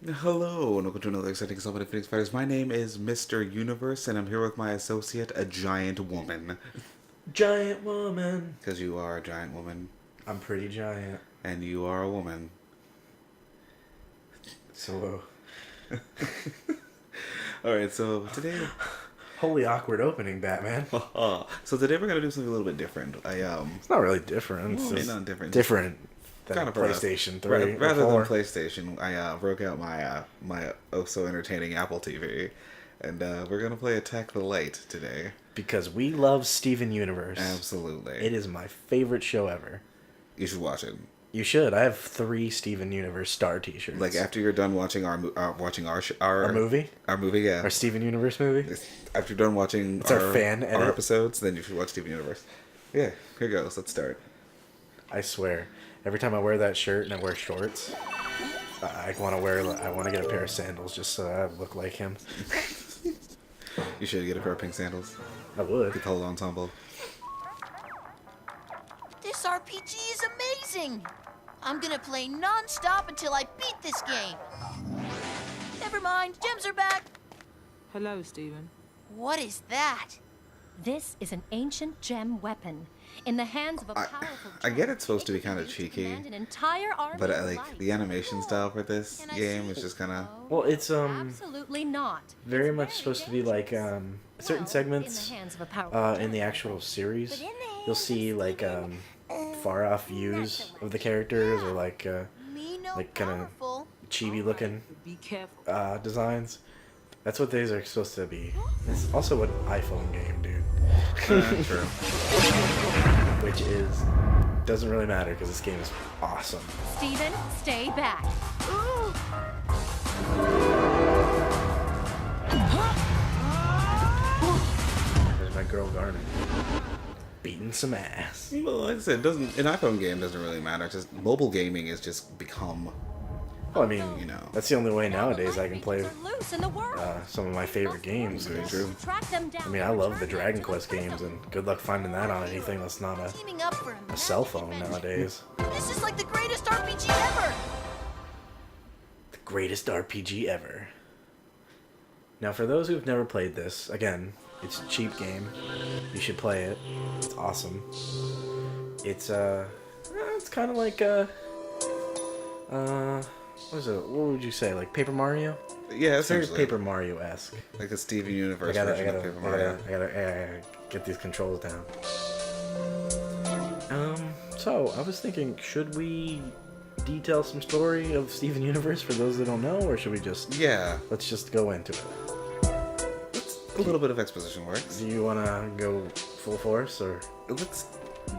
Hello, and welcome to another exciting episode of Phoenix Fighters. My name is Mr. Universe, and I'm here with my associate, a giant woman. Giant woman. Because you are a giant woman. I'm pretty giant. And you are a woman. So, Alright, so today... holy awkward opening, Batman. So today we're going to do something a little bit different. It's not really different. It's just not different. different than Kind of PlayStation 3 Rather or 4. than PlayStation, I broke out my oh so entertaining Apple TV. And we're going to play Attack the Light today. Because we love Steven Universe. Absolutely. It is my favorite show ever. You should watch it. You should. I have 3 Steven Universe star T-shirts. Like after you're done watching our movie, our movie, yeah, our Steven Universe movie. After you're done watching It's our fan edit. our episodes, then you should watch Steven Universe. Yeah, here goes. Let's start. I swear, every time I wear that shirt and I wear shorts, I want to get a pair of sandals just so I look like him. You should get a pair of pink sandals. I would. The whole ensemble. This RPG is amazing! I'm gonna play non-stop until I beat this game. Never mind, gems are back. Hello, Stephen. What is that? This is an ancient gem weapon. In the hands of a powerful I get it's supposed to be kind of cheeky, an entire army but of like light. the animation style for this Can I game see? is just kind of. Well, it's Absolutely not. very It's much very supposed to be like certain Well, segments in the hands of a powerful in the actual series. You'll see like far off views of the characters or like Me no like kinda- powerful. chibi looking Be careful. designs. That's what these are supposed to be. It's also an iPhone game, dude. True. Which is doesn't really matter because this game is awesome. Steven, stay back. There's my girl Garnet beating some ass. Well, like I said, doesn't an iPhone game doesn't really matter. Just mobile gaming has just become. Well, I mean, You know. that's the only way nowadays I can play Loose in the world. some of my favorite games. Very true. Track them down. I mean, I love the Dragon Quest games, and good luck finding that on anything that's not Teaming up for a cell phone adventure. nowadays. This is like the greatest RPG ever. The greatest RPG ever. Now, for those who've never played this, again, it's a cheap game. You should play it. It's awesome. It's kind of like what is it? What would you say? Like Paper Mario? Yeah, It's very essentially. Paper Mario-esque. Like a Steven Universe I version of Paper Mario. gotta get these controls down. So I was thinking, should we detail some story of Steven Universe for those that don't know, or should we just Yeah, let's just go into it? a little bit of exposition works. Do you wanna go full force or Let's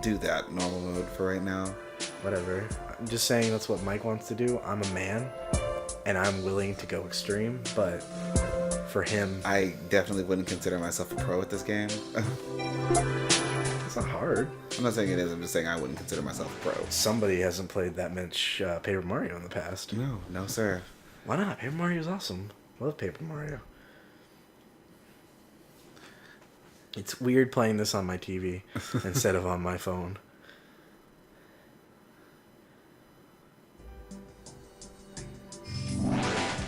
do that normal mode for right now. whatever? I'm just saying that's what Mike wants to do. I'm a man, and I'm willing to go extreme, but for him, I definitely wouldn't consider myself a pro at this game. it's not hard. I'm not saying it is, I'm just saying I wouldn't consider myself a pro. Somebody hasn't played that much Paper Mario in the past. No, no, sir. Why not? Paper Mario's awesome. Love Paper Mario. It's weird playing this on my TV instead of on my phone.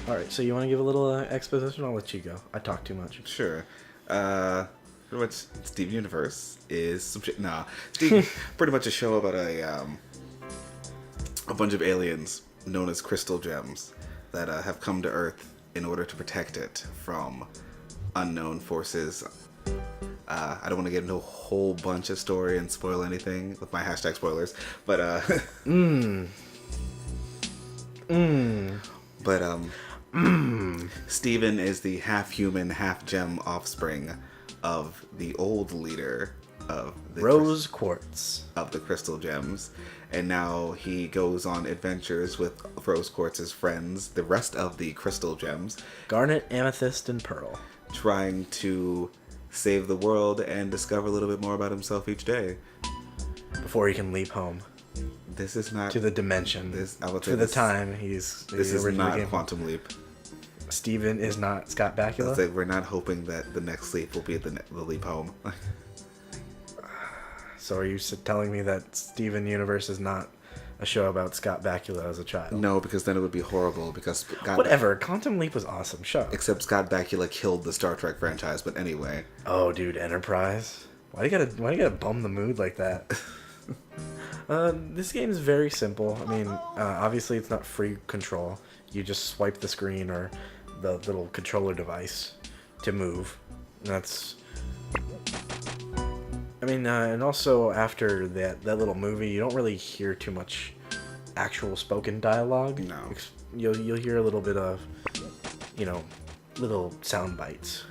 Alright, so you want to give a little exposition? I'll let you go. I talk too much. Sure. Pretty much Steven Universe is some shit. Nah, Steve, pretty much a show about a bunch of aliens known as crystal gems that have come to Earth in order to protect it from unknown forces. I don't want to get into a whole bunch of story and spoil anything with my hashtag spoilers, but Steven is the half-human, half-gem offspring of the old leader of the Rose Quartz. of the crystal gems, and now he goes on adventures with Rose Quartz's friends, the rest of the crystal gems, Garnet, Amethyst, and Pearl. trying to save the world and discover a little bit more about himself each day. Before he can leap home This is not to the dimension. I would say for the this- time he's This is originally not came- Quantum Leap. Steven is not Scott Bakula. It's like we're not hoping that the next leap will be the leap home. So are you telling me that Steven Universe is not a show about Scott Bakula as a child. No, because then it would be horrible. Because Whatever. Quantum Leap was awesome. Shut up. Except Scott Bakula killed the Star Trek franchise. But anyway. Oh, dude, Enterprise. Why you gotta bum the mood like that? This game is very simple. I mean, obviously it's not free control. You just swipe the screen or the little controller device to move. And that's... I mean, and also after that little movie, you don't really hear too much actual spoken dialogue. No. You'll hear a little bit of, little sound bites.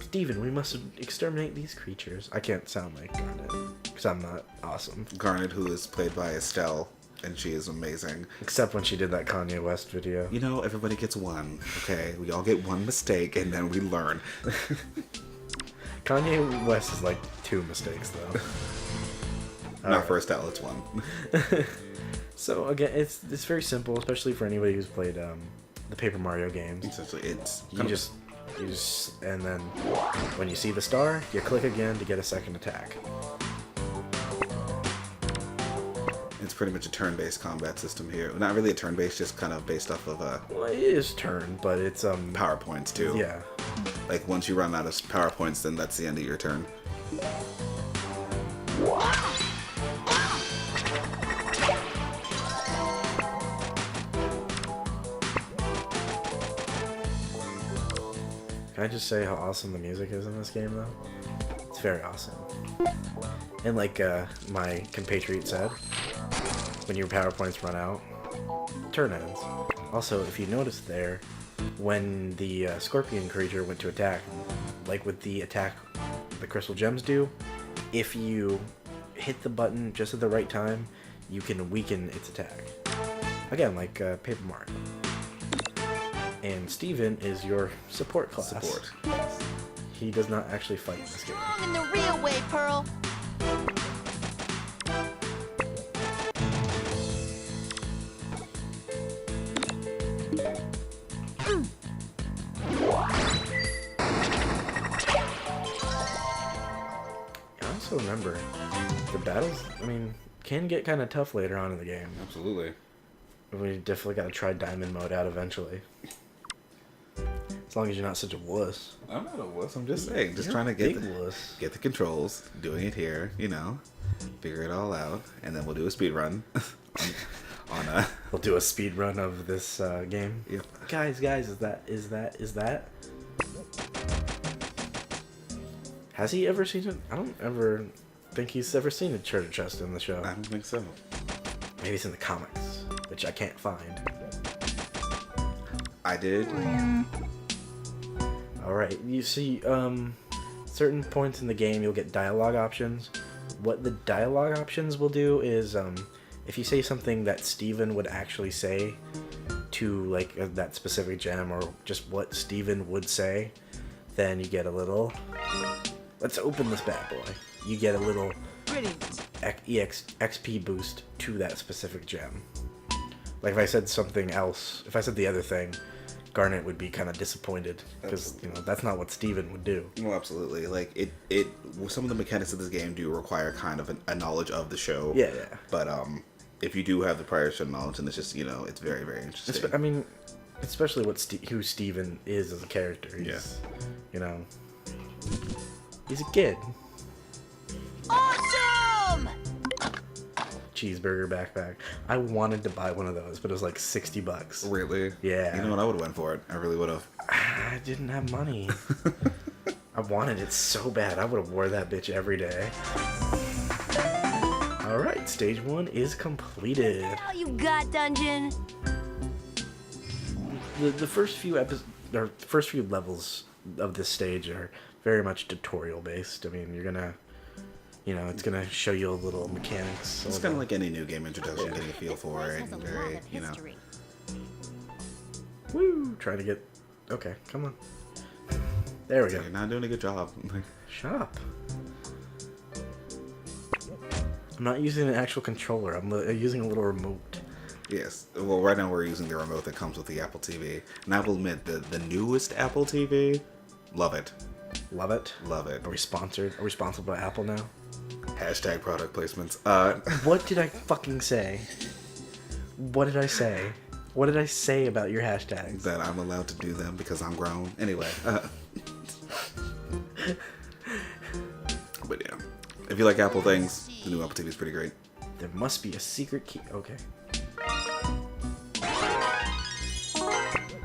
Steven, we must exterminate these creatures. I can't sound like Garnet, because I'm not awesome. Garnet, who is played by Estelle, and she is amazing. Except when she did that Kanye West video. You know, everybody gets one, okay? We all get one mistake, and then we learn. Kanye West is like 2 mistakes, though. Not for Estelle, it's 1. So, again, it's very simple, especially for anybody who's played the Paper Mario games. Essentially, it's... You just, and then when you see the star, you click again to get a second attack. It's pretty much a turn-based combat system here. Not really a turn-based, just kind of based off of Well, it is turn, but it's power points too. Yeah. Like once you run out of power points, then that's the end of your turn. Can I just say how awesome the music is in this game, though? It's very awesome. And like my compatriot said, when your power points run out, turn ends. Also, if you notice there, when the scorpion creature went to attack, like with the attack the crystal gems do, if you hit the button just at the right time, you can weaken its attack. Again, like Paper Mario. And Steven is your support class. Support. He does not actually fight in this game. Strong in the real way, Pearl. I also remember the battles, I mean, can get kind of tough later on in the game. Absolutely. We definitely got to try diamond mode out eventually. As long as you're not such a wuss. I'm not a wuss. I'm just saying, just You're trying to a get big wuss. get the controls, doing it here, figure it all out, and then we'll do a speed run on We'll do a speed run of this game. Yep. Guys, is that? Has he ever seen it? I don't ever think he's ever seen a treasure chest in the show. I don't think so. Maybe it's in the comics, which I can't find. I did. Alright, you see, certain points in the game you'll get dialogue options. What the dialogue options will do is, if you say something that Steven would actually say to, like, that specific gem, or just what Steven would say, then you get a little... Let's open this bad boy. You get a little Brilliant. XP boost to that specific gem. Like if I said something else, if I said the other thing, Garnet would be kind of disappointed because that's not what Steven would do. Well, absolutely. Like it. Some of the mechanics of this game do require kind of a knowledge of the show. Yeah. But if you do have the prior show knowledge, and it's just it's very very interesting. I mean, especially who Steven is as a character. He's, he's a kid. Awesome! Cheeseburger backpack. I wanted to buy one of those, but it was like $60. Really? Yeah. You know what? I would have went for it. I really would have. I didn't have money. I wanted it so bad. I would have wore that bitch every day. Alright, stage 1 is completed. All you got, dungeon. The first few first few levels of this stage are very much tutorial based. I mean, you're gonna, it's gonna show you a little mechanics. It's kind of like any new game introduction, getting a feel for it, and very, Woo! Trying to get. Okay, come on. There we go. You're not doing a good job. Shut up. I'm not using an actual controller. I'm using a little remote. Yes. Well, right now we're using the remote that comes with the Apple TV. And I will admit, the newest Apple TV, love it. Love it. Love it. Are we sponsored? Are we sponsored by Apple now? Hashtag product placements. What did I fucking say? What did I say? What did I say about your hashtags? That I'm allowed to do them because I'm grown. Anyway. But yeah. If you like Apple things, the new Apple TV is pretty great. There must be a secret key. Okay.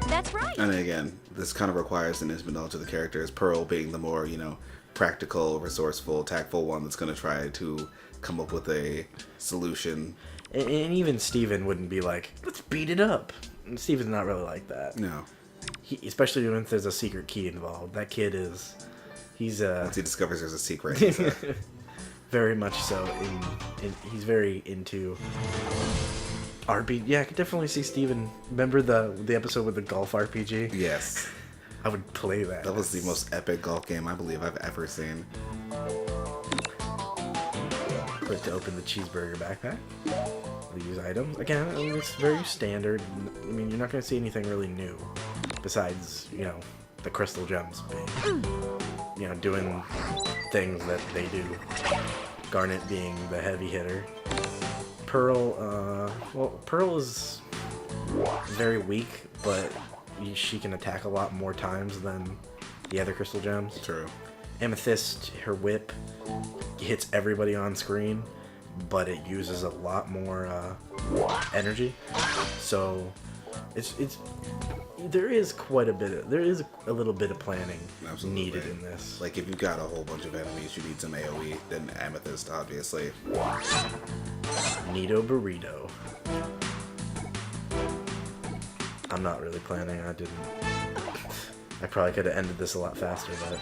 That's right. And again, this kind of requires an intimate knowledge of the characters. Pearl being the more, practical, resourceful, tactful one that's going to try to come up with a solution. And even Steven wouldn't be like, let's beat it up. And Steven's not really like that. No. Especially when there's a secret key involved. That kid is... Once he discovers there's a secret, he's very much so. He's very into... RPG. Yeah, I could definitely see Steven. Remember the episode with the golf RPG? Yes. I would play that. That was the most epic golf game I believe I've ever seen. Click to open the cheeseburger backpack. These items. Again, I mean, it's very standard. I mean, you're not going to see anything really new. Besides, the crystal gems being, doing things that they do. Garnet being the heavy hitter. Pearl, Pearl is very weak, but she can attack a lot more times than the other crystal gems. True. Amethyst, her whip hits everybody on screen, but it uses a lot more energy. So there is a little bit of planning Absolutely. needed in this. Like if you've got a whole bunch of enemies, you need some AoE, then Amethyst, obviously. Neato burrito. I'm not really planning. I probably could have ended this a lot faster, but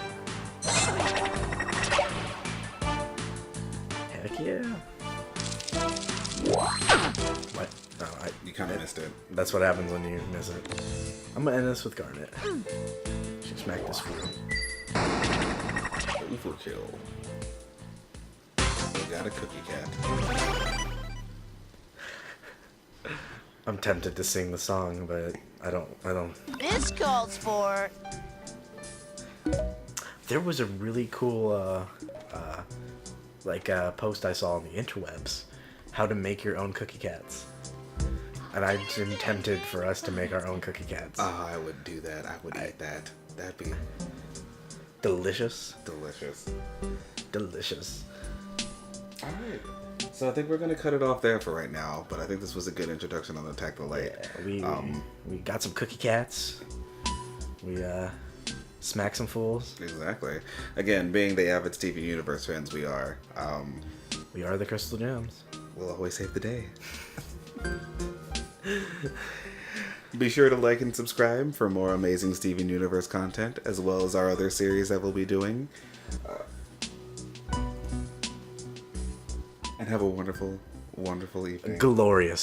heck yeah. What? No, You kind of missed it. that's what happens when you miss it. I'm gonna end this with Garnet. She smacked this fool. Evil kill. We got a cookie cat. I'm tempted to sing the song, but I don't. This calls for... There was a really cool post I saw on the interwebs, how to make your own cookie cats. And I'm tempted for us to make our own cookie cats. Oh, I would do that. I would eat that. That'd be Delicious. delicious. Delicious. Alright. So I think we're gonna cut it off there for right now, but I think this was a good introduction on Attack the Light. Yeah, we got some cookie cats. We smacked some fools. Exactly. Again, being the avid Steven Universe fans we are, We are the Crystal Gems. we'll always save the day. Be sure to like and subscribe for more amazing Steven Universe content, as well as our other series that we'll be doing. And have a wonderful, wonderful evening. Glorious.